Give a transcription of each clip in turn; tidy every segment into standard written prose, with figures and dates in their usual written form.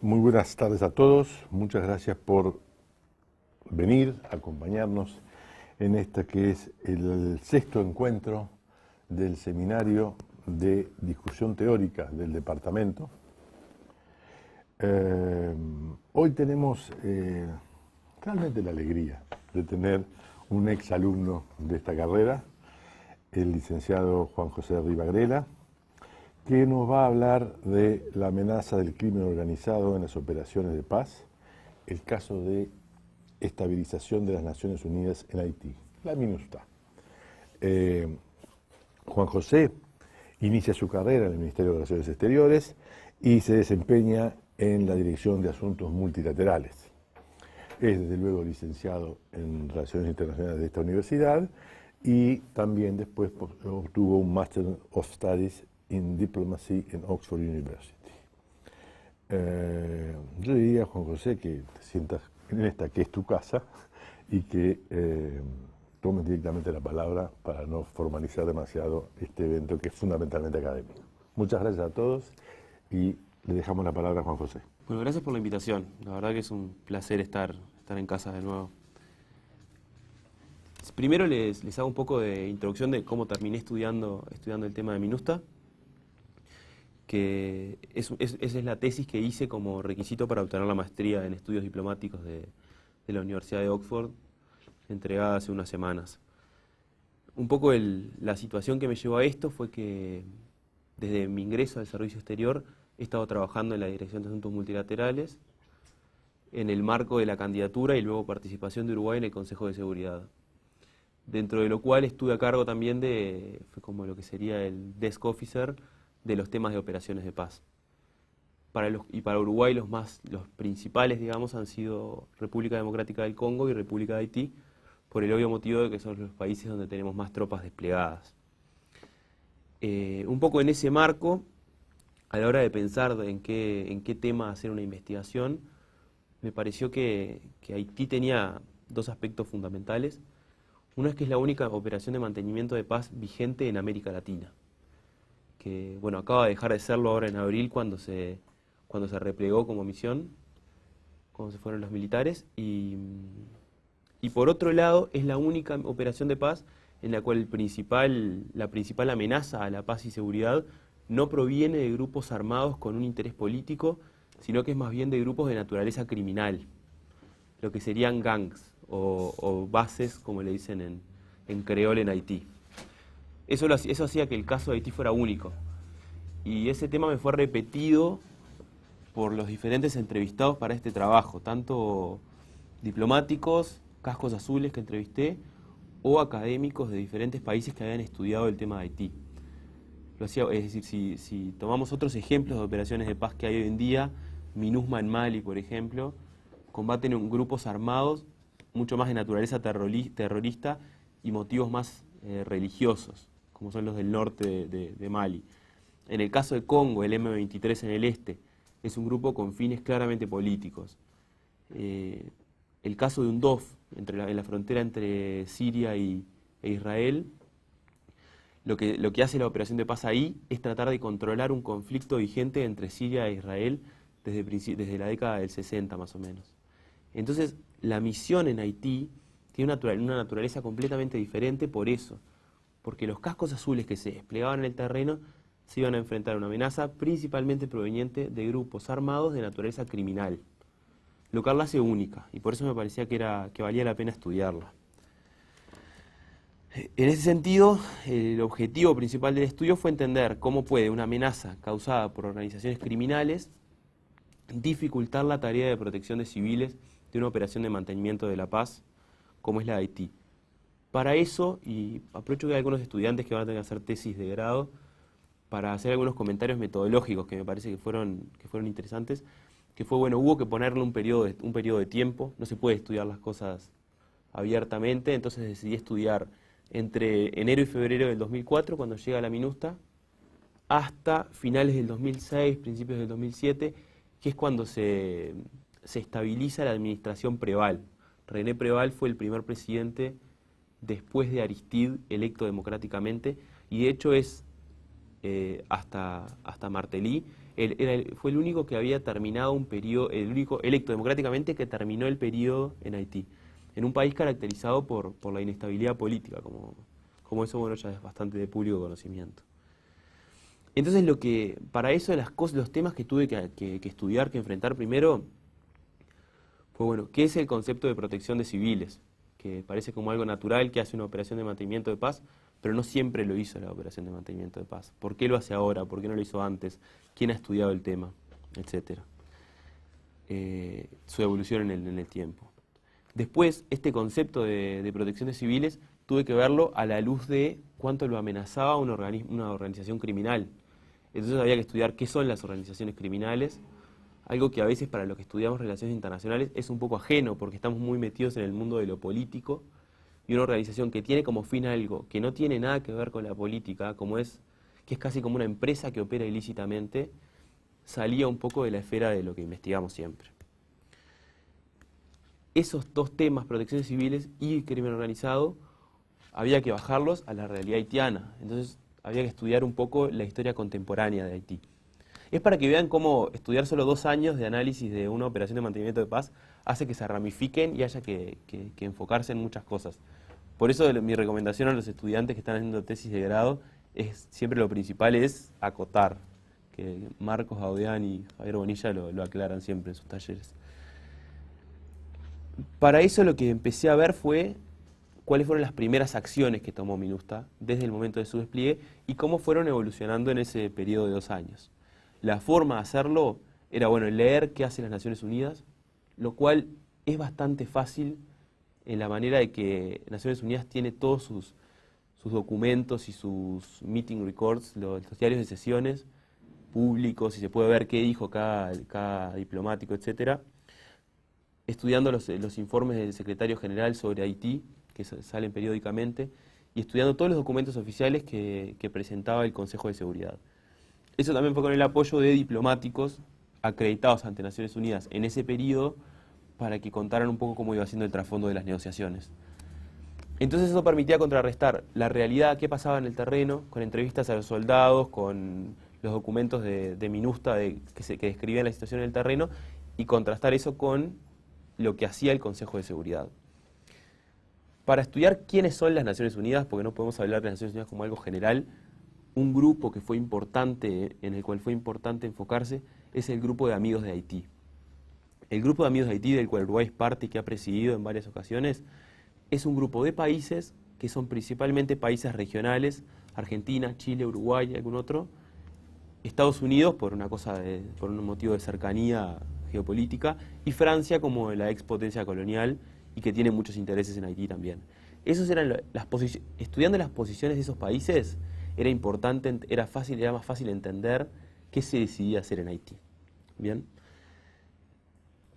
Muy buenas tardes a todos. Muchas gracias por venir a acompañarnos en esta que es el sexto encuentro del seminario de discusión teórica del departamento. Hoy tenemos realmente la alegría de tener un exalumno de esta carrera, el licenciado Juan José Rivagrela, que nos va a hablar de la amenaza del crimen organizado en las operaciones de paz, el caso de estabilización de las Naciones Unidas en Haití, la MINUSTAH. Juan José inicia su carrera en el Ministerio de Relaciones Exteriores y se desempeña en la Dirección de Asuntos Multilaterales. Es desde luego licenciado en Relaciones Internacionales de esta universidad y también después obtuvo un Master of Studies in Diplomacy en Oxford University. Yo diría, Juan José, que te sientas en esta que es tu casa y que tomes directamente la palabra para no formalizar demasiado este evento que es fundamentalmente académico. Muchas gracias a todos y le dejamos la palabra a Juan José. Bueno, gracias por la invitación. La verdad que es un placer estar en casa de nuevo. Primero les hago un poco de introducción de cómo terminé estudiando el tema de MINUSTAH, que esa es la tesis que hice como requisito para obtener la maestría en estudios diplomáticos de la Universidad de Oxford, entregada hace unas semanas. Un poco la situación que me llevó a esto fue que desde mi ingreso al servicio exterior he estado trabajando en la Dirección de Asuntos Multilaterales en el marco de la candidatura y luego participación de Uruguay en el Consejo de Seguridad, dentro de lo cual estuve a cargo también fue como lo que sería el desk officer de los temas de operaciones de paz. Para Uruguay los principales, digamos, han sido República Democrática del Congo y República de Haití, por el obvio motivo de que son los países donde tenemos más tropas desplegadas. Un poco en ese marco, a la hora de pensar en qué tema hacer una investigación, me pareció que Haití tenía dos aspectos fundamentales. Uno es que es la única operación de mantenimiento de paz vigente en América Latina, que bueno, acaba de dejar de serlo ahora en abril cuando se replegó como misión, cuando se fueron los militares, y por otro lado es la única operación de paz en la cual la principal amenaza a la paz y seguridad no proviene de grupos armados con un interés político, sino que es más bien de grupos de naturaleza criminal, lo que serían gangs o bases, como le dicen en creol en Haití. Eso hacía que el caso de Haití fuera único. Y ese tema me fue repetido por los diferentes entrevistados para este trabajo, tanto diplomáticos, cascos azules que entrevisté, o académicos de diferentes países que habían estudiado el tema de Haití. Es decir, si tomamos otros ejemplos de operaciones de paz que hay hoy en día, MINUSMA en Mali, por ejemplo, combaten grupos armados mucho más de naturaleza terrorista y motivos más religiosos, como son los del norte de Mali. En el caso de Congo, el M23 en el este, es un grupo con fines claramente políticos. El caso de UNDOF, en la frontera entre Siria e Israel, lo que hace la operación de paz ahí es tratar de controlar un conflicto vigente entre Siria e Israel desde la década del 60 más o menos. Entonces, la misión en Haití tiene una naturaleza completamente diferente por eso, porque los cascos azules que se desplegaban en el terreno se iban a enfrentar a una amenaza principalmente proveniente de grupos armados de naturaleza criminal, lo cual la hace única, y por eso me parecía que valía la pena estudiarla. En ese sentido, el objetivo principal del estudio fue entender cómo puede una amenaza causada por organizaciones criminales dificultar la tarea de protección de civiles de una operación de mantenimiento de la paz como es la de Haití. Para eso, y aprovecho que hay algunos estudiantes que van a tener que hacer tesis de grado, para hacer algunos comentarios metodológicos que me parece que fueron interesantes, que fue, bueno, hubo que ponerle un periodo de tiempo, no se puede estudiar las cosas abiertamente, entonces decidí estudiar entre enero y febrero del 2004, cuando llega la MINUSTAH, hasta finales del 2006, principios del 2007, que es cuando se estabiliza la administración Preval. René Preval fue el primer presidente después de Aristide, electo democráticamente, y de hecho es hasta Martelly, fue el único que había terminado un periodo, el único electo democráticamente que terminó el periodo en Haití, en un país caracterizado por la inestabilidad política, como eso bueno ya es bastante de público conocimiento. Entonces para eso los temas que tuve que estudiar, que enfrentar primero, fue bueno, ¿qué es el concepto de protección de civiles? Que parece como algo natural que hace una operación de mantenimiento de paz, pero no siempre lo hizo la operación de mantenimiento de paz. ¿Por qué lo hace ahora? ¿Por qué no lo hizo antes? ¿Quién ha estudiado el tema? Etcétera. Su evolución en el tiempo. Después, este concepto de protección de civiles tuve que verlo a la luz de cuánto lo amenazaba una organización criminal. Entonces había que estudiar qué son las organizaciones criminales, algo que a veces para los que estudiamos relaciones internacionales es un poco ajeno, porque estamos muy metidos en el mundo de lo político, y una organización que tiene como fin algo que no tiene nada que ver con la política, que es casi como una empresa que opera ilícitamente, salía un poco de la esfera de lo que investigamos siempre. Esos dos temas, protecciones civiles y crimen organizado, había que bajarlos a la realidad haitiana. Entonces había que estudiar un poco la historia contemporánea de Haití. Es para que vean cómo estudiar solo 2 años de análisis de una operación de mantenimiento de paz hace que se ramifiquen y haya que enfocarse en muchas cosas. Por eso mi recomendación a los estudiantes que están haciendo tesis de grado es siempre lo principal es acotar, que Marcos Gaudián y Javier Bonilla lo aclaran siempre en sus talleres. Para eso lo que empecé a ver fue cuáles fueron las primeras acciones que tomó MINUSTAH desde el momento de su despliegue y cómo fueron evolucionando en ese periodo de 2 años. La forma de hacerlo era, bueno, leer qué hacen las Naciones Unidas, lo cual es bastante fácil en la manera de que Naciones Unidas tiene todos sus documentos y sus meeting records, los diarios de sesiones públicos, y se puede ver qué dijo cada diplomático, etc. Estudiando los informes del secretario general sobre Haití, que salen periódicamente, y estudiando todos los documentos oficiales que presentaba el Consejo de Seguridad. Eso también fue con el apoyo de diplomáticos acreditados ante Naciones Unidas en ese periodo para que contaran un poco cómo iba siendo el trasfondo de las negociaciones. Entonces eso permitía contrarrestar la realidad, qué pasaba en el terreno, con entrevistas a los soldados, con los documentos de MINUSTAH que describían la situación en el terreno, y contrastar eso con lo que hacía el Consejo de Seguridad. Para estudiar quiénes son las Naciones Unidas, porque no podemos hablar de las Naciones Unidas como algo general, un grupo que fue importante, en el cual fue importante enfocarse, es el Grupo de Amigos de Haití. El Grupo de Amigos de Haití, del cual Uruguay es parte y que ha presidido en varias ocasiones, es un grupo de países que son principalmente países regionales, Argentina, Chile, Uruguay, algún otro, Estados Unidos por un motivo de cercanía geopolítica, y Francia como la ex potencia colonial y que tiene muchos intereses en Haití también. Esos eran estudiando las posiciones de esos países, era importante, era más fácil entender qué se decidía hacer en Haití. Bien.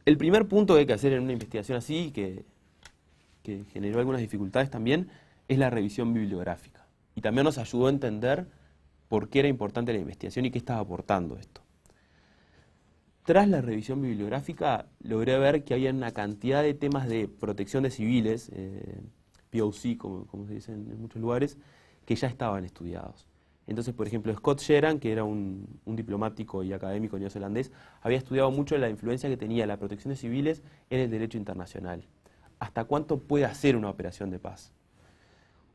El primer punto que hay que hacer en una investigación así, que generó algunas dificultades también, es la revisión bibliográfica. Y también nos ayudó a entender por qué era importante la investigación y qué estaba aportando esto. Tras la revisión bibliográfica, logré ver que había una cantidad de temas de protección de civiles, POC, como se dice en muchos lugares, que ya estaban estudiados. Entonces, por ejemplo, Scott Sheran, que era un diplomático y académico neozelandés, había estudiado mucho la influencia que tenía la protección de civiles en el derecho internacional. ¿Hasta cuánto puede hacer una operación de paz?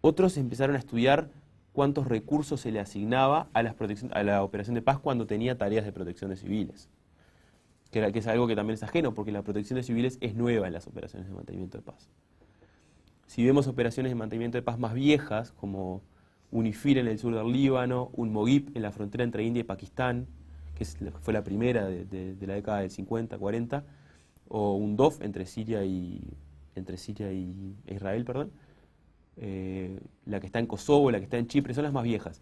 Otros empezaron a estudiar cuántos recursos se le asignaba a la operación de paz cuando tenía tareas de protección de civiles. Que es algo que también es ajeno, porque la protección de civiles es nueva en las operaciones de mantenimiento de paz. Si vemos operaciones de mantenimiento de paz más viejas, como UNIFIL en el sur del Líbano, UNMOGIP en la frontera entre India y Pakistán, que fue la primera de la década del 50, 40, o UNDOF entre Siria y Israel, la que está en Kosovo, la que está en Chipre, son las más viejas.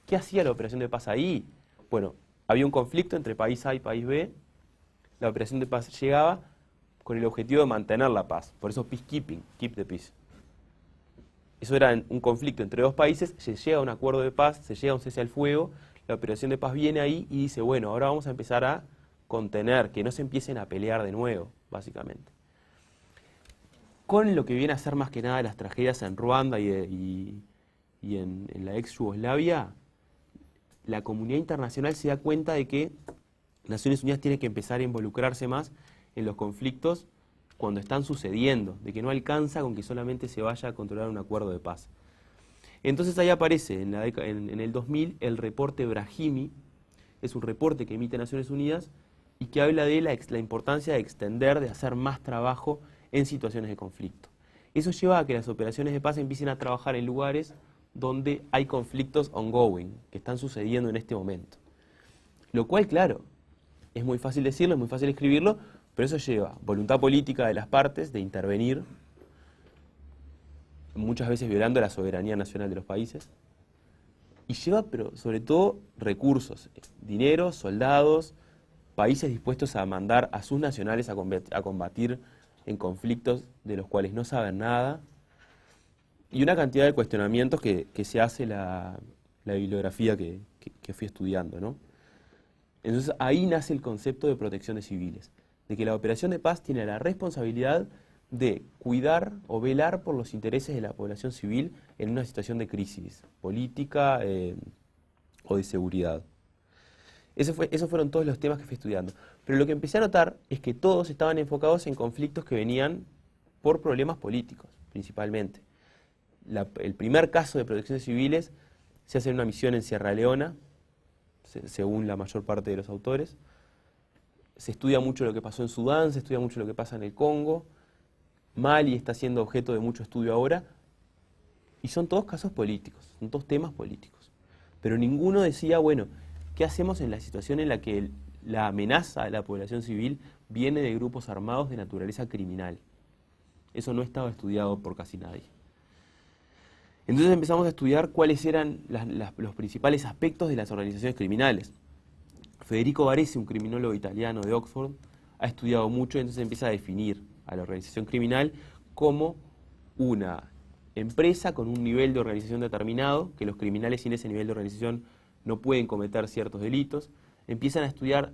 ¿Qué hacía la operación de paz ahí? Bueno, había un conflicto entre país A y país B, la operación de paz llegaba con el objetivo de mantener la paz, por eso peacekeeping, keep the peace. Eso era un conflicto entre 2 países, se llega a un acuerdo de paz, se llega a un cese al fuego, la operación de paz viene ahí y dice, bueno, ahora vamos a empezar a contener, que no se empiecen a pelear de nuevo, básicamente. Con lo que viene a ser más que nada las tragedias en Ruanda y en la ex Yugoslavia, la comunidad internacional se da cuenta de que Naciones Unidas tiene que empezar a involucrarse más en los conflictos cuando están sucediendo, de que no alcanza con que solamente se vaya a controlar un acuerdo de paz. Entonces ahí aparece en el 2000 el reporte Brahimi, es un reporte que emite Naciones Unidas y que habla de la importancia de extender, de hacer más trabajo en situaciones de conflicto. Eso lleva a que las operaciones de paz empiecen a trabajar en lugares donde hay conflictos ongoing, que están sucediendo en este momento. Lo cual, claro, es muy fácil decirlo, es muy fácil escribirlo, pero eso lleva voluntad política de las partes de intervenir, muchas veces violando la soberanía nacional de los países, y lleva, pero sobre todo, recursos, dinero, soldados, países dispuestos a mandar a sus nacionales a combatir en conflictos de los cuales no saben nada, y una cantidad de cuestionamientos que se hace la bibliografía que fui estudiando, ¿no? Entonces ahí nace el concepto de protección de civiles, de que la operación de paz tiene la responsabilidad de cuidar o velar por los intereses de la población civil en una situación de crisis política o de seguridad. Esos fueron todos los temas que fui estudiando. Pero lo que empecé a notar es que todos estaban enfocados en conflictos que venían por problemas políticos, principalmente. El primer caso de protección de civiles se hace en una misión en Sierra Leona, según la mayor parte de los autores. Se estudia mucho lo que pasó en Sudán, se estudia mucho lo que pasa en el Congo. Mali está siendo objeto de mucho estudio ahora. Y son todos casos políticos, son todos temas políticos. Pero ninguno decía, bueno, ¿qué hacemos en la situación en la que la amenaza a la población civil viene de grupos armados de naturaleza criminal? Eso no estaba estudiado por casi nadie. Entonces empezamos a estudiar cuáles eran los principales aspectos de las organizaciones criminales. Federico Varese, un criminólogo italiano de Oxford, ha estudiado mucho y entonces empieza a definir a la organización criminal como una empresa con un nivel de organización determinado, que los criminales sin ese nivel de organización no pueden cometer ciertos delitos. Empiezan a estudiar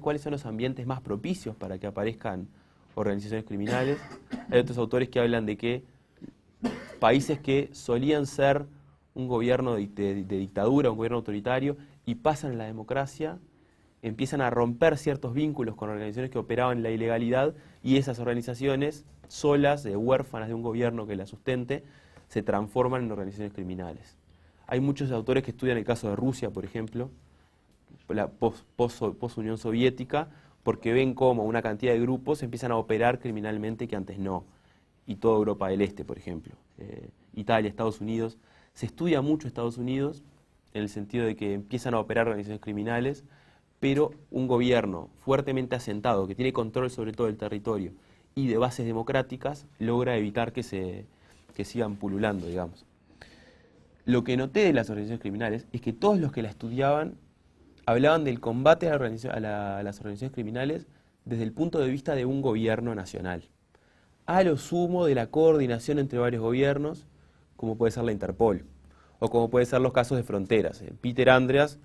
cuáles son los ambientes más propicios para que aparezcan organizaciones criminales. Hay otros autores que hablan de que países que solían ser un gobierno de dictadura, un gobierno autoritario, y pasan a la democracia, empiezan a romper ciertos vínculos con organizaciones que operaban en la ilegalidad, y esas organizaciones, solas, huérfanas de un gobierno que las sustente, se transforman en organizaciones criminales. Hay muchos autores que estudian el caso de Rusia, por ejemplo, la post-Unión Soviética, porque ven cómo una cantidad de grupos empiezan a operar criminalmente que antes no. Y toda Europa del Este, por ejemplo. Italia, Estados Unidos. Se estudia mucho Estados Unidos en el sentido de que empiezan a operar organizaciones criminales, pero un gobierno fuertemente asentado, que tiene control sobre todo del territorio y de bases democráticas, logra evitar que sigan pululando, digamos. Lo que noté de las organizaciones criminales es que todos los que la estudiaban hablaban del combate a las organizaciones criminales desde el punto de vista de un gobierno nacional. A lo sumo de la coordinación entre varios gobiernos, como puede ser la Interpol, o como pueden ser los casos de fronteras. Peter Andreas,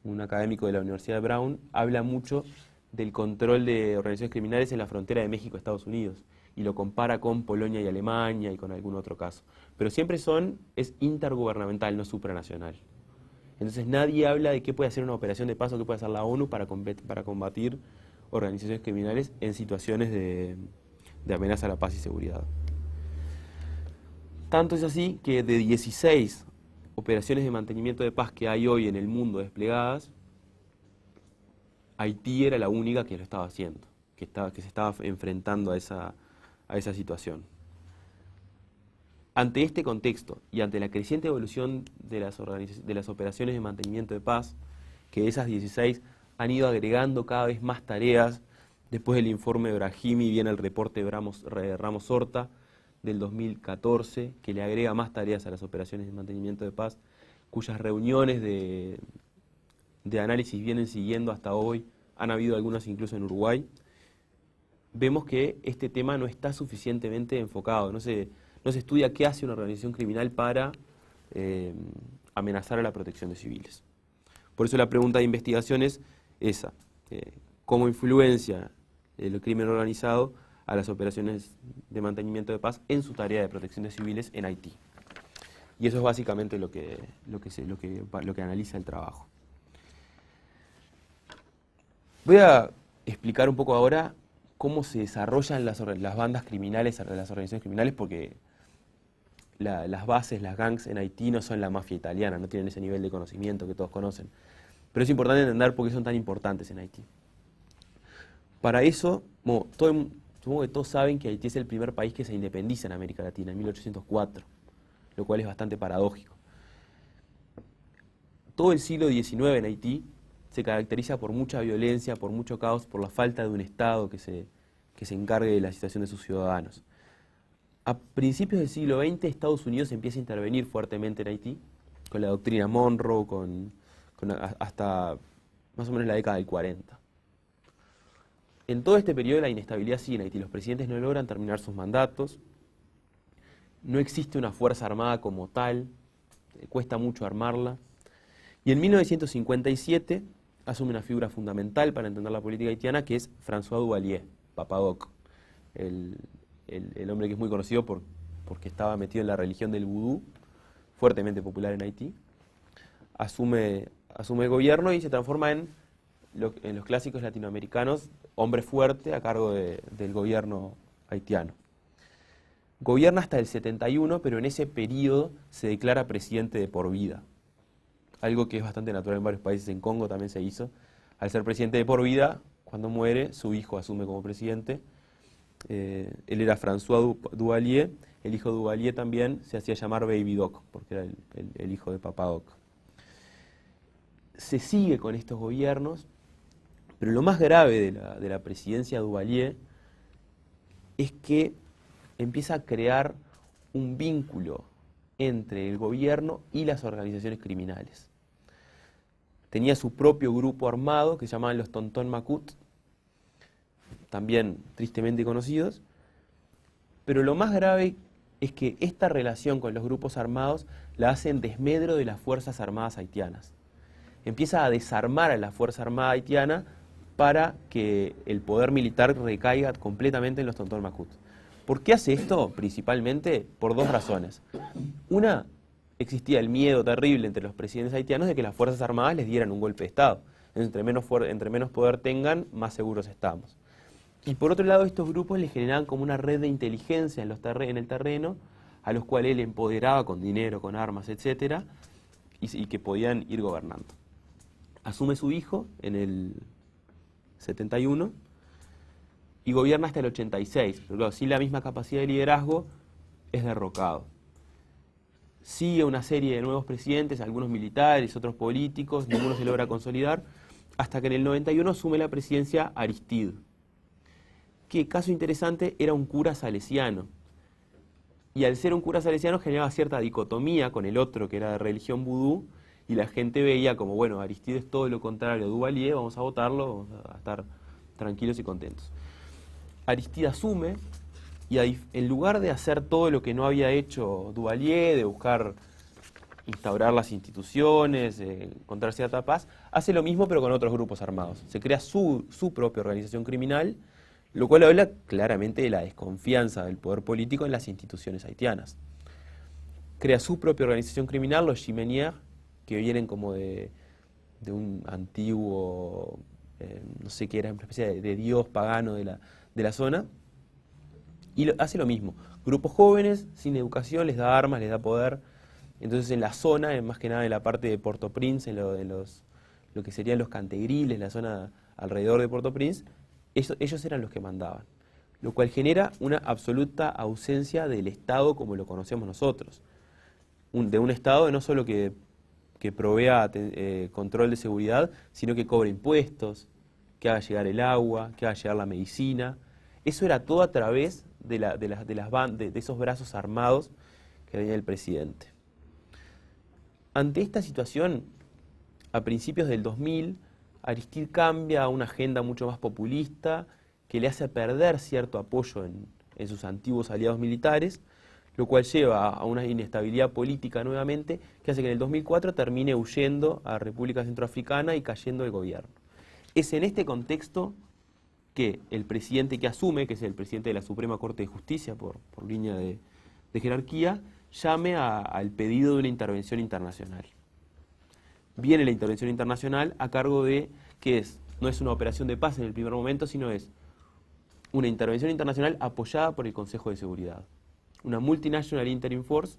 un académico de la Universidad de Brown, habla mucho del control de organizaciones criminales en la frontera de México-Estados Unidos, y lo compara con Polonia y Alemania y con algún otro caso. Pero siempre es intergubernamental, no supranacional. Entonces nadie habla de qué puede hacer una operación de paz o qué puede hacer la ONU para combatir organizaciones criminales en situaciones de amenaza a la paz y seguridad. Tanto es así que de 16 operaciones de mantenimiento de paz que hay hoy en el mundo desplegadas, Haití era la única que lo estaba haciendo, que se estaba enfrentando a esa situación. Ante este contexto y ante la creciente evolución de las operaciones de mantenimiento de paz, que esas 16 han ido agregando cada vez más tareas. Después del informe de Brahimi viene el reporte de Ramos Horta del 2014, que le agrega más tareas a las operaciones de mantenimiento de paz, cuyas reuniones de análisis vienen siguiendo hasta hoy. Han habido algunas incluso en Uruguay. Vemos que este tema no está suficientemente enfocado, no se estudia qué hace una organización criminal para amenazar a la protección de civiles. Por eso la pregunta de investigación es esa, ¿cómo influencia el crimen organizado a las operaciones de mantenimiento de paz en su tarea de protección de civiles en Haití? Y eso es básicamente lo que analiza el trabajo. Voy a explicar un poco ahora cómo se desarrollan las bandas criminales, las organizaciones criminales, porque las bases, las gangs en Haití no son la mafia italiana, no tienen ese nivel de conocimiento que todos conocen. Pero es importante entender por qué son tan importantes en Haití. Para eso, supongo que todos saben que Haití es el primer país que se independiza en América Latina, en 1804, lo cual es bastante paradójico. Todo el siglo XIX en Haití se caracteriza por mucha violencia, por mucho caos, por la falta de un Estado que se encargue de la situación de sus ciudadanos. A principios del siglo XX, Estados Unidos empieza a intervenir fuertemente en Haití, con la doctrina Monroe, hasta más o menos la década del 40. En todo este periodo la inestabilidad sigue en Haití, los presidentes no logran terminar sus mandatos, no existe una fuerza armada como tal, cuesta mucho armarla, y en 1957 asume una figura fundamental para entender la política haitiana, que es François Duvalier, Papa Doc, el hombre que es muy conocido porque estaba metido en la religión del vudú, fuertemente popular en Haití. Asume el gobierno y se transforma en los clásicos latinoamericanos, hombre fuerte a cargo del gobierno haitiano. Gobierna hasta el 71, pero en ese periodo se declara presidente de por vida. Algo que es bastante natural en varios países, en Congo también se hizo. Al ser presidente de por vida, cuando muere, su hijo asume como presidente. Él era François Duvalier, el hijo de Duvalier también se hacía llamar Baby Doc, porque era el hijo de Papa Doc. Se sigue con estos gobiernos, pero lo más grave de la presidencia de Duvalier es que empieza a crear un vínculo entre el gobierno y las organizaciones criminales. Tenía su propio grupo armado que se llamaban los Tonton Macoute, también tristemente conocidos, pero lo más grave es que esta relación con los grupos armados la hace en desmedro de las Fuerzas Armadas haitianas. Empieza a desarmar a la Fuerza Armada haitiana para que el poder militar recaiga completamente en los Tonton Macoute. ¿Por qué hace esto? Principalmente por dos razones. Una, existía el miedo terrible entre los presidentes haitianos de que las Fuerzas Armadas les dieran un golpe de Estado. Entre menos poder tengan, más seguros estamos. Y por otro lado, estos grupos le generaban como una red de inteligencia en el terreno, a los cuales él empoderaba con dinero, con armas, etc., y que podían ir gobernando. Asume su hijo en el 71, y gobierna hasta el 86, pero claro, sin la misma capacidad de liderazgo, es derrocado. Sigue una serie de nuevos presidentes, algunos militares, otros políticos, ninguno se logra consolidar, hasta que en el 91 asume la presidencia Aristide, que, caso interesante, era un cura salesiano. Y al ser un cura salesiano generaba cierta dicotomía con el otro, que era de religión vudú, y la gente veía como, bueno, Aristide es todo lo contrario a Duvalier, vamos a votarlo, vamos a estar tranquilos y contentos. Aristide asume y en lugar de hacer todo lo que no había hecho Duvalier, de buscar instaurar las instituciones, encontrar cierta paz, hace lo mismo pero con otros grupos armados. Se crea su propia organización criminal, lo cual habla claramente de la desconfianza del poder político en las instituciones haitianas. Crea su propia organización criminal, los Chimenières, que vienen como de un antiguo, no sé qué era, una especie de dios pagano de la zona, y hace lo mismo. Grupos jóvenes, sin educación, les da armas, les da poder. Entonces en la zona, más que nada en la parte de Port-au-Prince, lo que serían los Cantegriles, la zona alrededor de Port-au-Prince, ellos eran los que mandaban. Lo cual genera una absoluta ausencia del Estado como lo conocemos nosotros. De un Estado no solo que provea control de seguridad, sino que cobra impuestos, que haga llegar el agua, que haga llegar la medicina. Eso era todo a través de esos brazos armados que tenía el presidente. Ante esta situación, a principios del 2000, Aristide cambia a una agenda mucho más populista que le hace perder cierto apoyo en sus antiguos aliados militares, lo cual lleva a una inestabilidad política nuevamente que hace que en el 2004 termine huyendo a República Centroafricana y cayendo el gobierno. Es en este contexto que el presidente que asume, que es el presidente de la Suprema Corte de Justicia por línea de jerarquía, llame al pedido de una intervención internacional. Viene la intervención internacional a cargo de, no es una operación de paz en el primer momento, sino es una intervención internacional apoyada por el Consejo de Seguridad. Una Multinational Interim Force,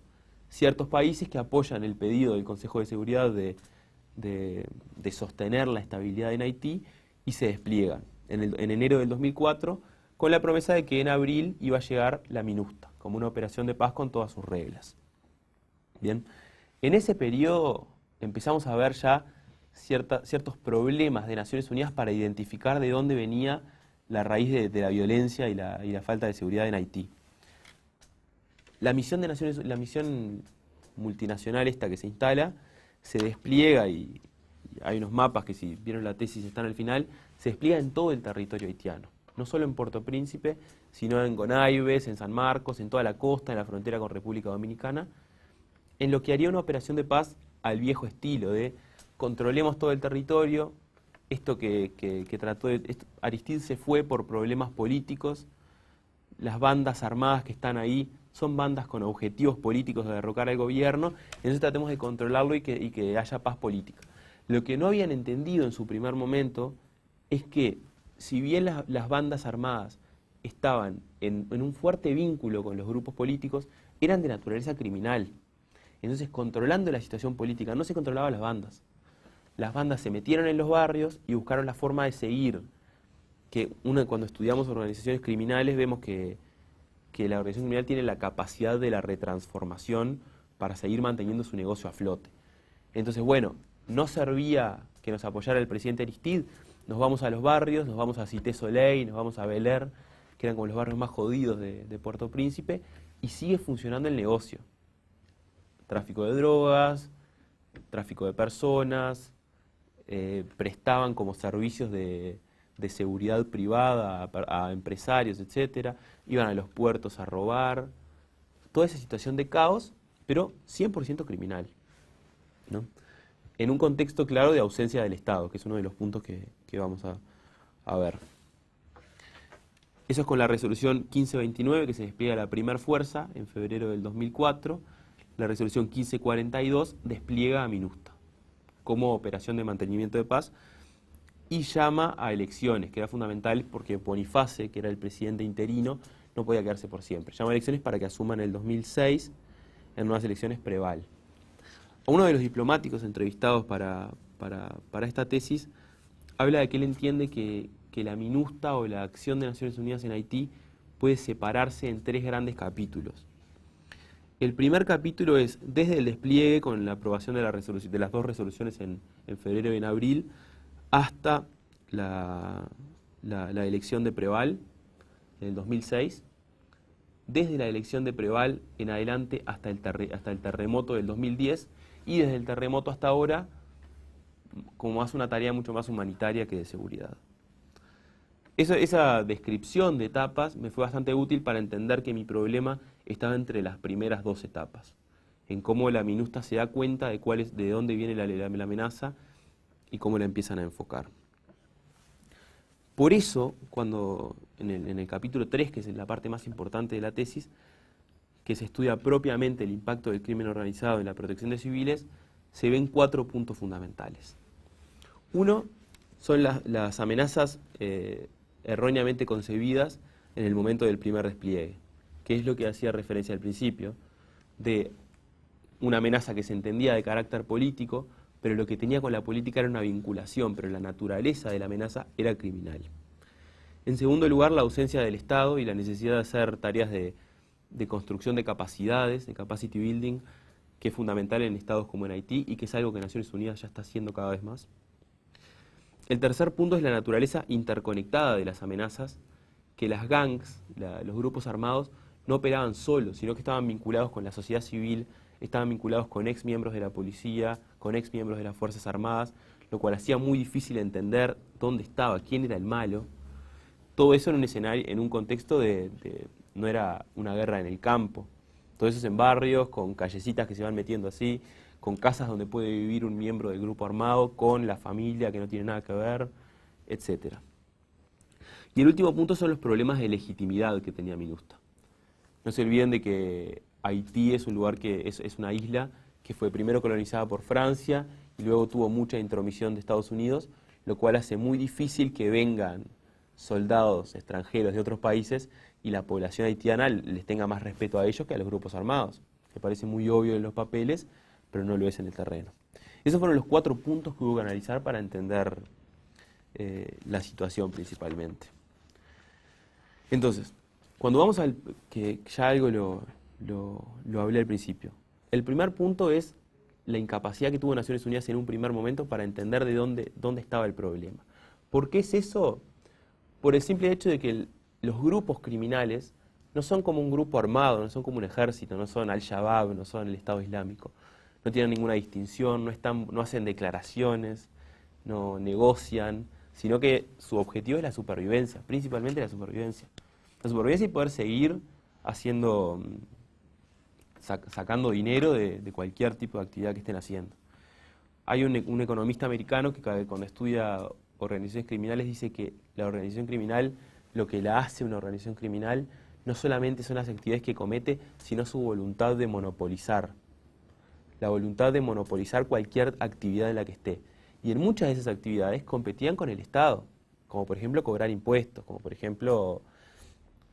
ciertos países que apoyan el pedido del Consejo de Seguridad de sostener la estabilidad en Haití y se despliegan en enero del 2004 con la promesa de que en abril iba a llegar la MINUSTA, como una operación de paz con todas sus reglas. Bien, en ese periodo empezamos a ver ya ciertos problemas de Naciones Unidas para identificar de dónde venía la raíz de la violencia y la falta de seguridad en Haití. La misión multinacional esta que se instala, se despliega, y hay unos mapas que si vieron la tesis están al final, se despliega en todo el territorio haitiano. No solo en Puerto Príncipe, sino en Gonaives, en San Marcos, en toda la costa, en la frontera con República Dominicana, en lo que haría una operación de paz al viejo estilo de controlemos todo el territorio. Esto que trató de... Aristide se fue por problemas políticos. Las bandas armadas que están ahí son bandas con objetivos políticos de derrocar al gobierno. Entonces tratemos de controlarlo y que haya paz política. Lo que no habían entendido en su primer momento es que, si bien las bandas armadas estaban en un fuerte vínculo con los grupos políticos, eran de naturaleza criminal. Entonces, controlando la situación política, no se controlaban las bandas. Las bandas se metieron en los barrios y buscaron la forma de seguir. Cuando estudiamos organizaciones criminales vemos que la organización criminal tiene la capacidad de la retransformación para seguir manteniendo su negocio a flote. Entonces, bueno, no servía que nos apoyara el presidente Aristide, nos vamos a los barrios, nos vamos a Cité Soleil, nos vamos a Bel Air, que eran como los barrios más jodidos de Puerto Príncipe, y sigue funcionando el negocio. Tráfico de drogas, tráfico de personas, prestaban como servicios de seguridad privada a empresarios, etcétera, iban a los puertos a robar, toda esa situación de caos, pero 100% criminal, ¿no? En un contexto claro de ausencia del Estado, que es uno de los puntos que vamos a ver. Eso es con la resolución 1529, que se despliega la primera fuerza en febrero del 2004. La resolución 1542 despliega a MINUSTA como operación de mantenimiento de paz y llama a elecciones, que era fundamental porque Boniface, que era el presidente interino, no podía quedarse por siempre. Llama a elecciones para que asuman en el 2006 en unas elecciones preval. Uno de los diplomáticos entrevistados para esta tesis habla de que él entiende que la MINUSTA o la acción de Naciones Unidas en Haití puede separarse en 3 grandes capítulos. El primer capítulo es desde el despliegue con la aprobación de las 2 resoluciones en febrero y en abril hasta la elección de Preval en el 2006. Desde la elección de Preval en adelante hasta el terremoto del 2010 y desde el terremoto hasta ahora como hace una tarea mucho más humanitaria que de seguridad. Esa descripción de etapas me fue bastante útil para entender que mi problema estaba entre las primeras 2 etapas, en cómo la MINUSTA se da cuenta de dónde viene la amenaza y cómo la empiezan a enfocar. Por eso, cuando en el capítulo 3, que es la parte más importante de la tesis, que se estudia propiamente el impacto del crimen organizado en la protección de civiles, se ven 4 puntos fundamentales. Uno son las amenazas erróneamente concebidas en el momento del primer despliegue, que es lo que hacía referencia al principio, de una amenaza que se entendía de carácter político, pero lo que tenía con la política era una vinculación, pero la naturaleza de la amenaza era criminal. En segundo lugar, la ausencia del Estado y la necesidad de hacer tareas de construcción de capacidades, de capacity building, que es fundamental en estados como en Haití y que es algo que Naciones Unidas ya está haciendo cada vez más. El tercer punto es la naturaleza interconectada de las amenazas, que las gangs, los grupos armados, no operaban solos, sino que estaban vinculados con la sociedad civil, estaban vinculados con ex miembros de la policía, con ex miembros de las Fuerzas Armadas, lo cual hacía muy difícil entender dónde estaba, quién era el malo. Todo eso en un escenario, en un contexto no era una guerra en el campo. Todo eso es en barrios, con callecitas que se van metiendo así, con casas donde puede vivir un miembro del grupo armado, con la familia que no tiene nada que ver, etc. Y el último punto son los problemas de legitimidad que tenía MINUSTA. No se olviden de que Haití es un lugar que es una isla que fue primero colonizada por Francia y luego tuvo mucha intromisión de Estados Unidos, lo cual hace muy difícil que vengan soldados extranjeros de otros países y la población haitiana les tenga más respeto a ellos que a los grupos armados, que parece muy obvio en los papeles, pero no lo es en el terreno. Esos fueron los 4 puntos que hubo que analizar para entender la situación principalmente. Entonces, cuando vamos al, que ya algo lo hablé al principio, el primer punto es la incapacidad que tuvo Naciones Unidas en un primer momento para entender de dónde estaba el problema. ¿Por qué es eso? Por el simple hecho de que los grupos criminales no son como un grupo armado, no son como un ejército, no son Al-Shabaab, no son el Estado Islámico. No tienen ninguna distinción, no hacen declaraciones, no negocian, sino que su objetivo es la supervivencia, principalmente la supervivencia. La supervivencia y poder seguir haciendo, sacando dinero de cualquier tipo de actividad que estén haciendo. Hay un economista americano que cuando estudia organizaciones criminales dice que la organización criminal, lo que la hace una organización criminal, no solamente son las actividades que comete, sino su voluntad de monopolizar. La voluntad de monopolizar cualquier actividad en la que esté. Y en muchas de esas actividades competían con el Estado, como por ejemplo cobrar impuestos, como por ejemplo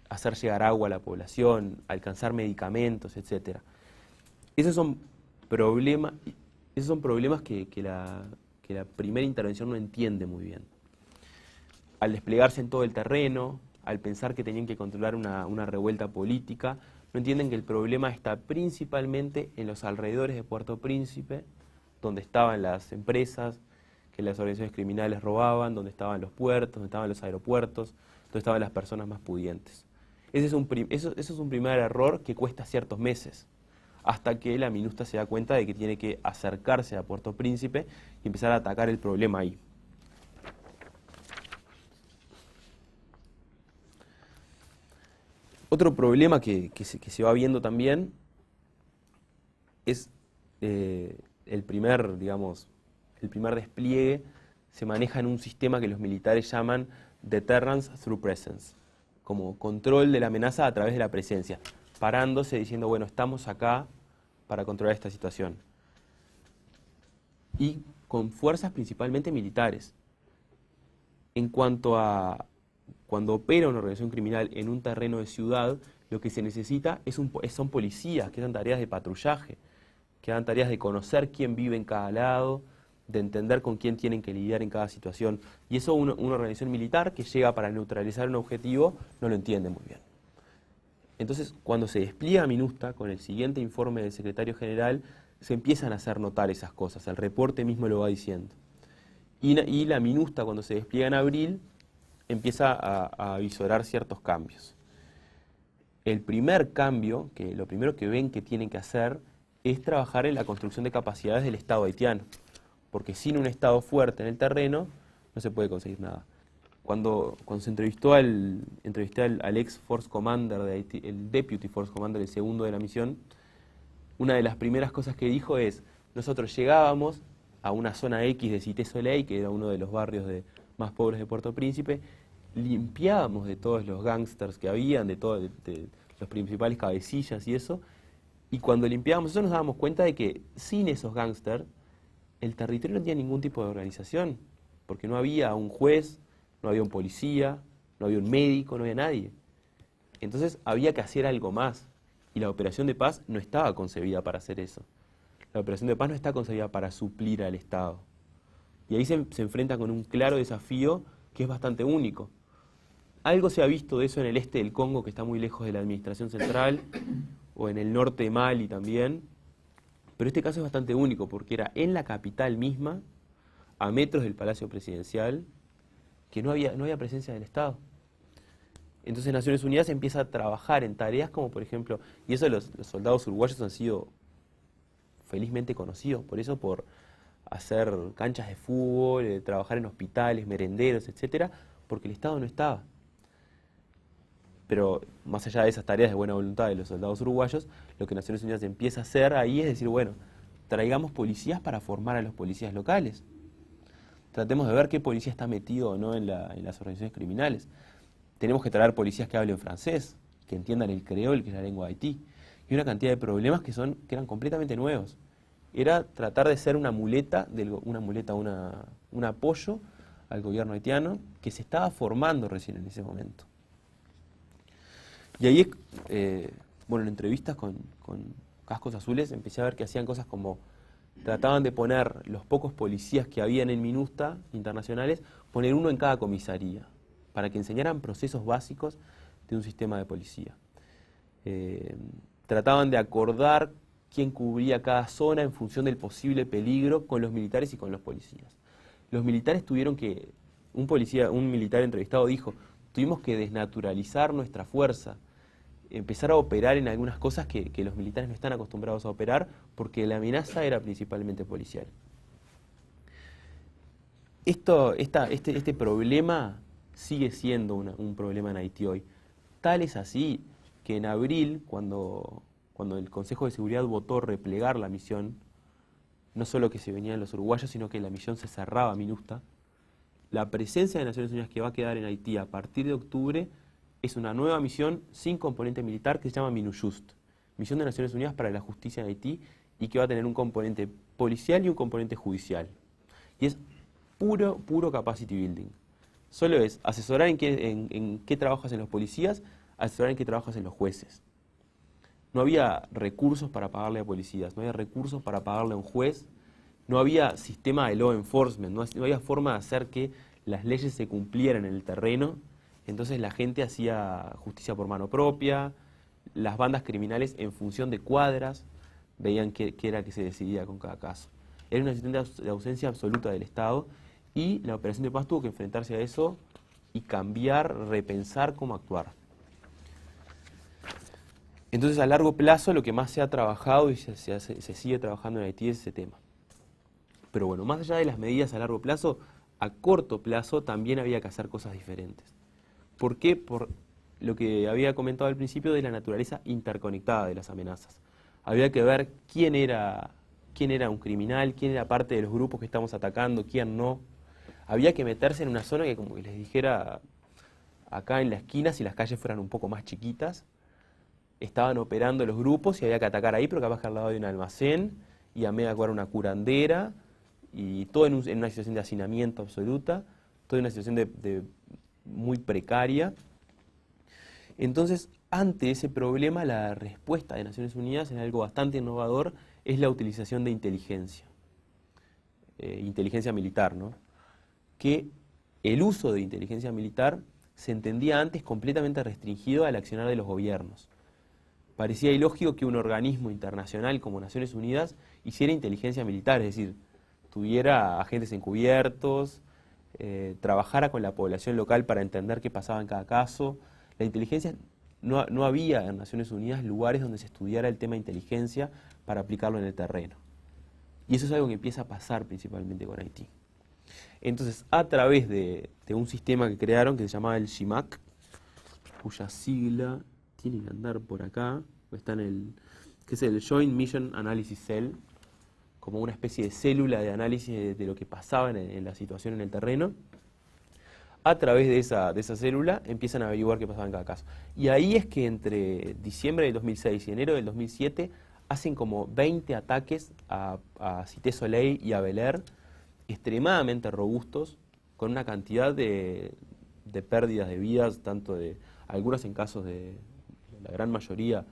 hacer llegar agua a la población, alcanzar medicamentos, etc. Esos son problemas que la primera intervención no entiende muy bien. Al desplegarse en todo el terreno, al pensar que tenían que controlar una revuelta política, no entienden que el problema está principalmente en los alrededores de Puerto Príncipe, donde estaban las empresas que las organizaciones criminales robaban, donde estaban los puertos, donde estaban los aeropuertos, donde estaban las personas más pudientes. Eso es un primer error que cuesta ciertos meses, hasta que la MINUSTA se da cuenta de que tiene que acercarse a Puerto Príncipe y empezar a atacar el problema ahí. Otro problema que se va viendo también es el primer despliegue se maneja en un sistema que los militares llaman Deterrence Through Presence, como control de la amenaza a través de la presencia, parándose diciendo, bueno, estamos acá para controlar esta situación. Y con fuerzas principalmente militares. En cuanto a cuando opera una organización criminal en un terreno de ciudad, lo que se necesita son policías que hagan tareas de patrullaje, que hagan tareas de conocer quién vive en cada lado, de entender con quién tienen que lidiar en cada situación. Y eso una organización militar que llega para neutralizar un objetivo no lo entiende muy bien. Entonces, cuando se despliega MINUSTA, con el siguiente informe del secretario general, se empiezan a hacer notar esas cosas, el reporte mismo lo va diciendo. Y la MINUSTA, cuando se despliega en abril, empieza a visorar ciertos cambios. El primer cambio, lo primero que ven que tienen que hacer, es trabajar en la construcción de capacidades del Estado haitiano, porque sin un Estado fuerte en el terreno no se puede conseguir nada. Cuando se entrevisté al ex Force Commander de Haití, el Deputy Force Commander, el segundo de la misión, una de las primeras cosas que dijo es, nosotros llegábamos a una zona X de Cité Soleil, que era uno de los barrios más pobres de Puerto Príncipe, limpiábamos de todos los gángsters que habían, de los principales cabecillas y eso, y cuando limpiábamos eso nos dábamos cuenta de que sin esos gángsters el territorio no tenía ningún tipo de organización, porque no había un juez, no había un policía, no había un médico, no había nadie. Entonces había que hacer algo más, y la operación de paz no estaba concebida para hacer eso. La operación de paz no está concebida para suplir al Estado. Y ahí se enfrenta con un claro desafío que es bastante único. Algo se ha visto de eso en el este del Congo, que está muy lejos de la administración central, o en el norte de Mali también, pero este caso es bastante único, porque era en la capital misma, a metros del Palacio Presidencial, que no había presencia del Estado. Entonces Naciones Unidas empieza a trabajar en tareas como, por ejemplo, y eso los soldados uruguayos han sido felizmente conocidos, por hacer canchas de fútbol, trabajar en hospitales, merenderos, etcétera, porque el Estado no estaba. Pero más allá de esas tareas de buena voluntad de los soldados uruguayos, lo que Naciones Unidas empieza a hacer ahí es decir, bueno, traigamos policías para formar a los policías locales. Tratemos de ver qué policía está metido o no en las organizaciones criminales. Tenemos que traer policías que hablen francés, que entiendan el creol, que es la lengua de Haití, y una cantidad de problemas que eran completamente nuevos. Era tratar de ser una muleta, un apoyo al gobierno haitiano que se estaba formando recién en ese momento. Y ahí, en entrevistas con Cascos Azules empecé a ver que hacían cosas como trataban de poner los pocos policías que habían en MINUSTA internacionales, poner uno en cada comisaría, para que enseñaran procesos básicos de un sistema de policía. Trataban de acordar quién cubría cada zona en función del posible peligro con los militares y con los policías. Los militares tuvieron que, un militar entrevistado dijo, tuvimos que desnaturalizar nuestra fuerza, empezar a operar en algunas cosas que los militares no están acostumbrados a operar porque la amenaza era principalmente policial. Este problema sigue siendo un problema en Haití hoy. Tal es así que en abril, cuando el Consejo de Seguridad votó replegar la misión, no solo que se venían los uruguayos, sino que la misión se cerraba a MINUSTA, la presencia de Naciones Unidas que va a quedar en Haití a partir de octubre es una nueva misión sin componente militar que se llama MINUJUST, Misión de Naciones Unidas para la Justicia en Haití, y que va a tener un componente policial y un componente judicial. Y es puro capacity building. Solo es asesorar en qué trabajas en los policías, asesorar en qué trabajas en los jueces. No había recursos para pagarle a policías, no había recursos para pagarle a un juez, no había sistema de law enforcement, no había forma de hacer que las leyes se cumplieran en el terreno. Entonces la gente hacía justicia por mano propia, las bandas criminales en función de cuadras veían qué era que se decidía con cada caso. Era una situación de ausencia absoluta del Estado y la Operación de Paz tuvo que enfrentarse a eso y cambiar, repensar cómo actuar. Entonces a largo plazo lo que más se ha trabajado y se sigue trabajando en Haití es ese tema. Pero bueno, más allá de las medidas a largo plazo, a corto plazo también había que hacer cosas diferentes. ¿Por qué? Por lo que había comentado al principio de la naturaleza interconectada de las amenazas. Había que ver quién era un criminal, quién era parte de los grupos que estamos atacando, quién no. Había que meterse en una zona que, como que les dijera, acá en la esquina, si las calles fueran un poco más chiquitas, estaban operando los grupos y había que atacar ahí, pero capaz que al lado de un almacén, y a media cuadra una curandera, y todo en una situación de hacinamiento absoluta, todo en una situación de muy precaria. Entonces, ante ese problema, la respuesta de Naciones Unidas en algo bastante innovador es la utilización de inteligencia militar, ¿no? Que el uso de inteligencia militar se entendía antes completamente restringido al accionar de los gobiernos. Parecía ilógico que un organismo internacional como Naciones Unidas hiciera inteligencia militar, es decir, tuviera agentes encubiertos, trabajara con la población local para entender qué pasaba en cada caso. La inteligencia, no había en Naciones Unidas lugares donde se estudiara el tema de inteligencia para aplicarlo en el terreno. Y eso es algo que empieza a pasar principalmente con Haití. Entonces, a través de un sistema que crearon que se llamaba el JIMAC, cuya sigla tiene que andar por acá, que es el Joint Mission Analysis Cell, como una especie de célula de análisis de lo que pasaba en la situación en el terreno. A través de esa célula empiezan a averiguar qué pasaba en cada caso. Y ahí es que entre diciembre del 2006 y enero del 2007 hacen como 20 ataques a Cité Soleil y a Bel Air, extremadamente robustos, con una cantidad de pérdidas de vidas, tanto de algunas en casos de la gran mayoría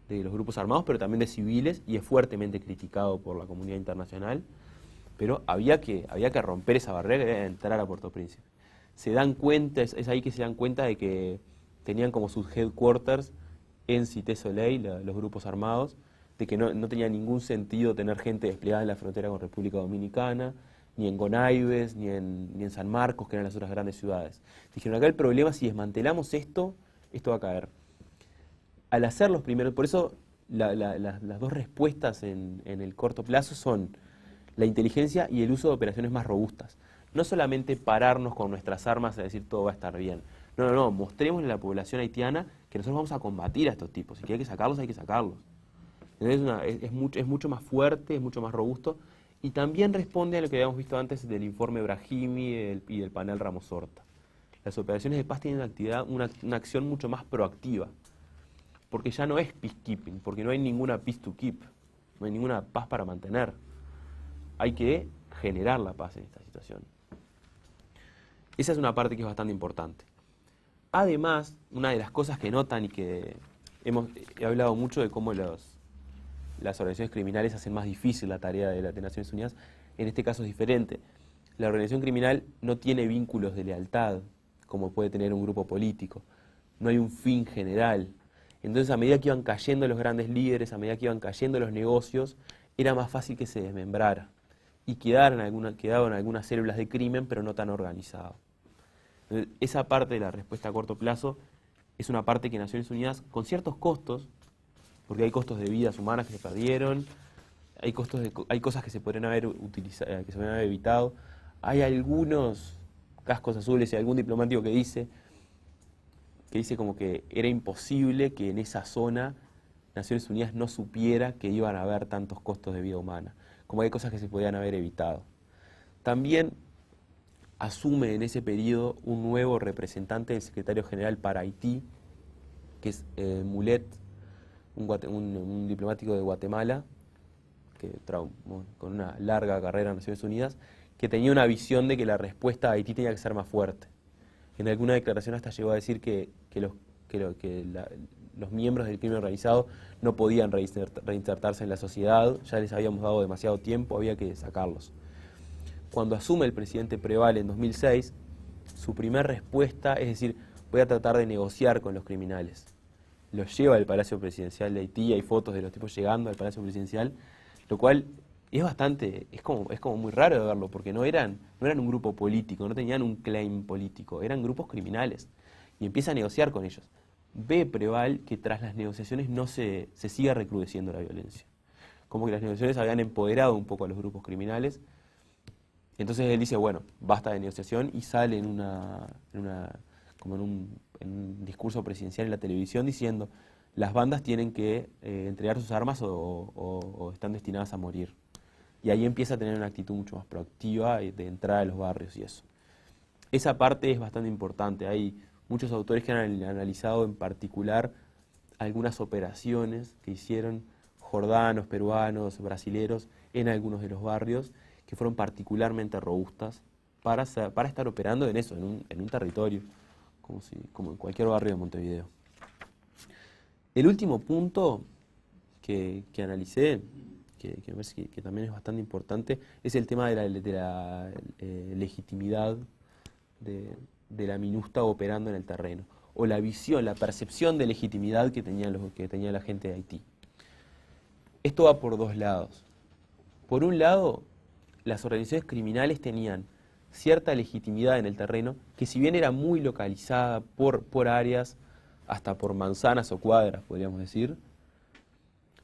de los grupos armados, pero también de civiles, y es fuertemente criticado por la comunidad internacional. Pero había que romper esa barrera y entrar a Puerto Príncipe. Se dan cuenta, es ahí que se dan cuenta de que tenían como sus headquarters en Cité Soleil, los grupos armados, de que no tenía ningún sentido tener gente desplegada en la frontera con República Dominicana, ni en Gonaives, ni en San Marcos, que eran las otras grandes ciudades. Dijeron, acá el problema, si desmantelamos esto va a caer. Al hacer los primeros, por eso las dos respuestas en el corto plazo son la inteligencia y el uso de operaciones más robustas. No solamente pararnos con nuestras armas y decir todo va a estar bien. No, mostremos a la población haitiana que nosotros vamos a combatir a estos tipos y que hay que sacarlos, hay que sacarlos. Entonces es mucho más fuerte, es mucho más robusto y también responde a lo que habíamos visto antes del informe Brahimi y del panel Ramos Horta. Las operaciones de paz tienen una acción mucho más proactiva. porque ya no es peacekeeping, porque no hay ninguna peace to keep, no hay ninguna paz para mantener. Hay que generar la paz en esta situación. Esa es una parte que es bastante importante. Además, una de las cosas que notan y que he hablado mucho de cómo las organizaciones criminales hacen más difícil la tarea de Naciones Unidas, en este caso es diferente. La organización criminal no tiene vínculos de lealtad, como puede tener un grupo político. No hay un fin general. Entonces, a medida que iban cayendo los grandes líderes, a medida que iban cayendo los negocios, era más fácil que se desmembrara. Y quedaban algunas células de crimen, pero no tan organizado. Entonces, esa parte de la respuesta a corto plazo es una parte que Naciones Unidas, con ciertos costos, porque hay costos de vidas humanas que se perdieron, hay cosas que se podrían haber utilizado, que se podrían haber evitado, hay algunos cascos azules y algún diplomático que dice como que era imposible que en esa zona Naciones Unidas no supiera que iban a haber tantos costos de vida humana, como hay cosas que se podían haber evitado. También asume en ese periodo un nuevo representante del secretario general para Haití, que es Mulet, un diplomático de Guatemala, con una larga carrera en Naciones Unidas, que tenía una visión de que la respuesta a Haití tenía que ser más fuerte. En alguna declaración hasta llegó a decir que los miembros del crimen organizado no podían reinsertarse en la sociedad, ya les habíamos dado demasiado tiempo, había que sacarlos. Cuando asume el presidente Preval en 2006, su primera respuesta es decir, voy a tratar de negociar con los criminales. Los lleva al Palacio Presidencial de Haití, hay fotos de los tipos llegando al Palacio Presidencial, lo cual es como muy raro de verlo, porque no eran un grupo político, no tenían un claim político, eran grupos criminales. Y empieza a negociar con ellos. Ve Preval que tras las negociaciones no se sigue recrudeciendo la violencia. Como que las negociaciones habían empoderado un poco a los grupos criminales. Entonces él dice, bueno, basta de negociación, y sale en un discurso presidencial en la televisión diciendo, las bandas tienen que entregar sus armas o están destinadas a morir. Y ahí empieza a tener una actitud mucho más proactiva de entrada a los barrios y eso. Esa parte es bastante importante. Hay muchos autores que han analizado en particular algunas operaciones que hicieron jordanos, peruanos, brasileros en algunos de los barrios, que fueron particularmente robustas para estar operando en eso, en un territorio, como en cualquier barrio de Montevideo. El último punto que analicé, que me parece que también es bastante importante, es el tema de la legitimidad de la MINUSTAH operando en el terreno, o la visión, la percepción de legitimidad que tenía la gente de Haití. Esto va por dos lados. Por un lado, las organizaciones criminales tenían cierta legitimidad en el terreno, que si bien era muy localizada por áreas, hasta por manzanas o cuadras, podríamos decir.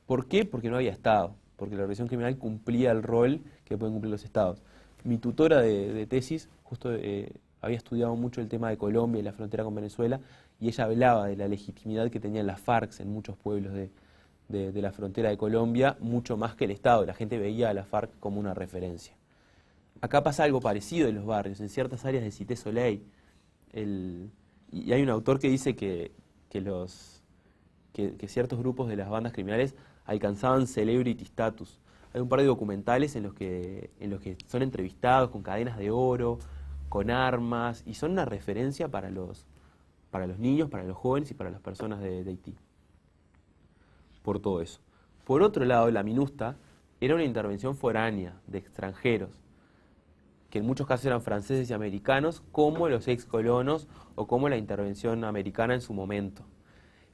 ¿Por qué? Porque no había Estado, porque la organización criminal cumplía el rol que pueden cumplir los Estados. Mi tutora de tesis justo había estudiado mucho el tema de Colombia y la frontera con Venezuela, y ella hablaba de la legitimidad que tenían las FARC en muchos pueblos de la frontera de Colombia, mucho más que el Estado. La gente veía a la FARC como una referencia. Acá pasa algo parecido en los barrios, en ciertas áreas de Cité Soleil. Y hay un autor que dice que ciertos grupos de las bandas criminales alcanzaban celebrity status. Hay un par de documentales en los que son entrevistados con cadenas de oro, con armas, y son una referencia para los niños, para los jóvenes y para las personas de Haití. Por todo eso. Por otro lado, la MINUSTAH era una intervención foránea de extranjeros, que en muchos casos eran franceses y americanos, como los ex colonos o como la intervención americana en su momento.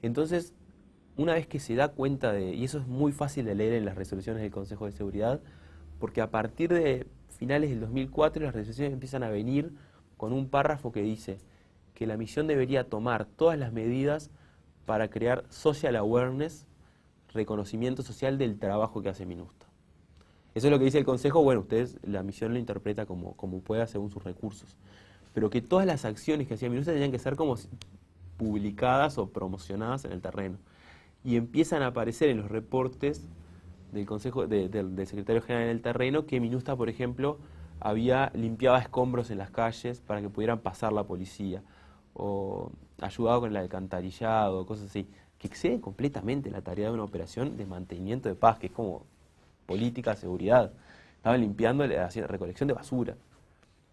Entonces, una vez que se da cuenta y eso es muy fácil de leer en las resoluciones del Consejo de Seguridad, porque a partir de finales del 2004 las resoluciones empiezan a venir con un párrafo que dice que la misión debería tomar todas las medidas para crear social awareness, reconocimiento social del trabajo que hace MINUSTAH. Eso es lo que dice el Consejo. Bueno, ustedes la misión lo interpreta como pueda según sus recursos, pero que todas las acciones que hacía MINUSTAH tenían que ser como publicadas o promocionadas en el terreno. Y empiezan a aparecer en los reportes del Consejo, del Secretario General en el terreno, que MINUSTAH, por ejemplo, limpiaba escombros en las calles para que pudieran pasar la policía, o ayudado con el alcantarillado, cosas así. que exceden completamente la tarea de una operación de mantenimiento de paz, que es como política, seguridad. Estaban limpiando, haciendo recolección de basura.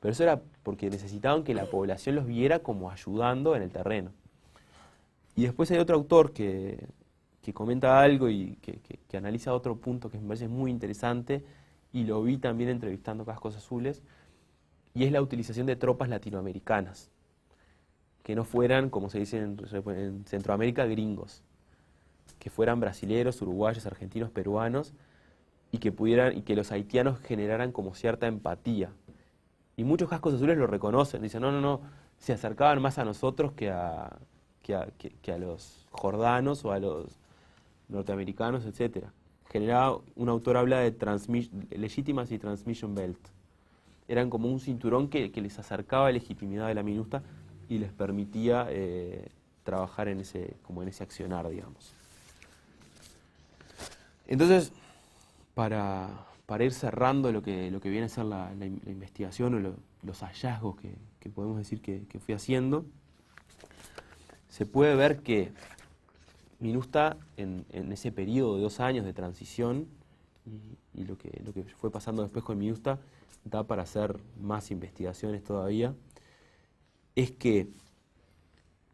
Pero eso era porque necesitaban que la población los viera como ayudando en el terreno. Y después hay otro autor que comenta algo y que analiza otro punto que me parece muy interesante, y lo vi también entrevistando Cascos Azules, y es la utilización de tropas latinoamericanas, que no fueran, como se dice en Centroamérica, gringos, que fueran brasileros, uruguayos, argentinos, peruanos, y que los haitianos generaran como cierta empatía. Y muchos Cascos Azules lo reconocen, dicen, no, se acercaban más a nosotros que a los jordanos o a los norteamericanos, etc. Un autor habla de legitimacy transmission belt. Eran como un cinturón que les acercaba legitimidad de la MINUSTA y les permitía trabajar en ese accionar, digamos. Entonces, para ir cerrando lo que viene a ser la investigación o los hallazgos que podemos decir que fui haciendo, se puede ver que MINUSTA en ese periodo de 2 años de transición y lo que fue pasando después con MINUSTA da para hacer más investigaciones todavía, es que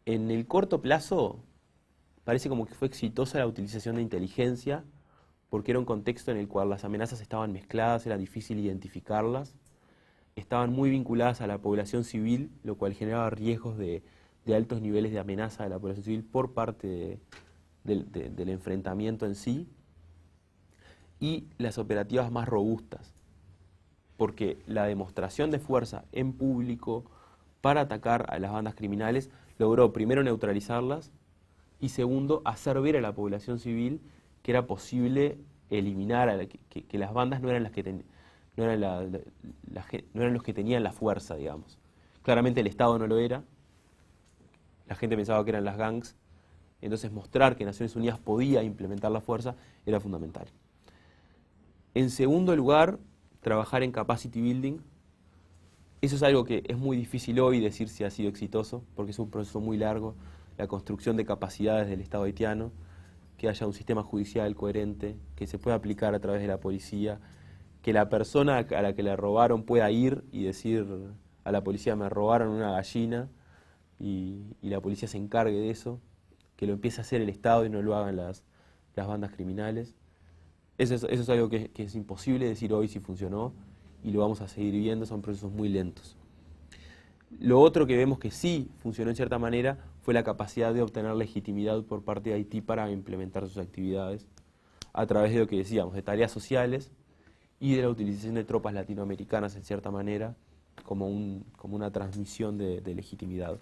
en el corto plazo parece como que fue exitosa la utilización de inteligencia, porque era un contexto en el cual las amenazas estaban mezcladas, era difícil identificarlas, estaban muy vinculadas a la población civil, lo cual generaba riesgos de altos niveles de amenaza de la población civil por parte del enfrentamiento en sí, y las operativas más robustas, porque la demostración de fuerza en público para atacar a las bandas criminales logró primero neutralizarlas y segundo hacer ver a la población civil que era posible eliminar, que las bandas no eran los que tenían la fuerza, digamos. Claramente el Estado no lo era, la gente pensaba que eran las gangs, entonces mostrar que Naciones Unidas podía implementar la fuerza era fundamental. En segundo lugar, trabajar en capacity building. Eso es algo que es muy difícil hoy decir si ha sido exitoso, porque es un proceso muy largo, la construcción de capacidades del Estado haitiano, que haya un sistema judicial coherente, que se pueda aplicar a través de la policía, que la persona a la que le robaron pueda ir y decir a la policía me robaron una gallina y la policía se encargue de eso, que lo empiece a hacer el Estado y no lo hagan las bandas criminales. Eso es algo que es imposible decir hoy si funcionó y lo vamos a seguir viendo, son procesos muy lentos. Lo otro que vemos que sí funcionó en cierta manera fue la capacidad de obtener legitimidad por parte de Haití para implementar sus actividades a través de lo que decíamos, de tareas sociales y de la utilización de tropas latinoamericanas en cierta manera como una transmisión de legitimidad.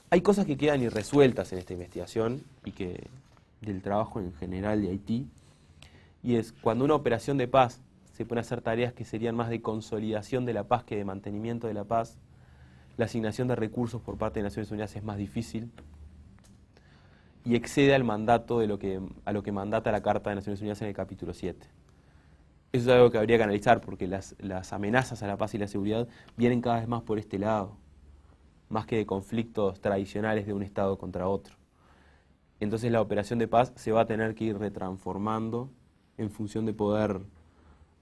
Hay cosas que quedan irresueltas en esta investigación y del trabajo en general de Haití, y es cuando una operación de paz se pone a hacer tareas que serían más de consolidación de la paz que de mantenimiento de la paz, la asignación de recursos por parte de Naciones Unidas es más difícil y excede al mandato a lo que mandata la Carta de Naciones Unidas en el capítulo 7. Eso es algo que habría que analizar porque las amenazas a la paz y la seguridad vienen cada vez más por este lado, más que de conflictos tradicionales de un Estado contra otro. Entonces la operación de paz se va a tener que ir retransformando en función de poder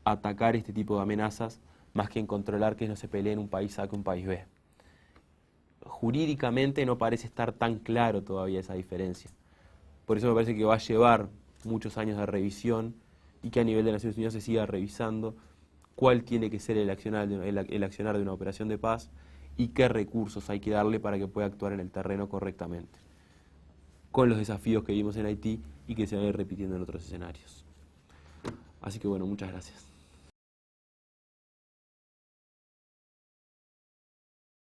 atacar este tipo de amenazas, más que en controlar que no se pelee en un país A que un país B. Jurídicamente no parece estar tan claro todavía esa diferencia. Por eso me parece que va a llevar muchos años de revisión y que a nivel de Naciones Unidas se siga revisando cuál tiene que ser el accionar de una operación de paz y qué recursos hay que darle para que pueda actuar en el terreno correctamente, con los desafíos que vimos en Haití y que se van a ir repitiendo en otros escenarios. Así que bueno, muchas gracias.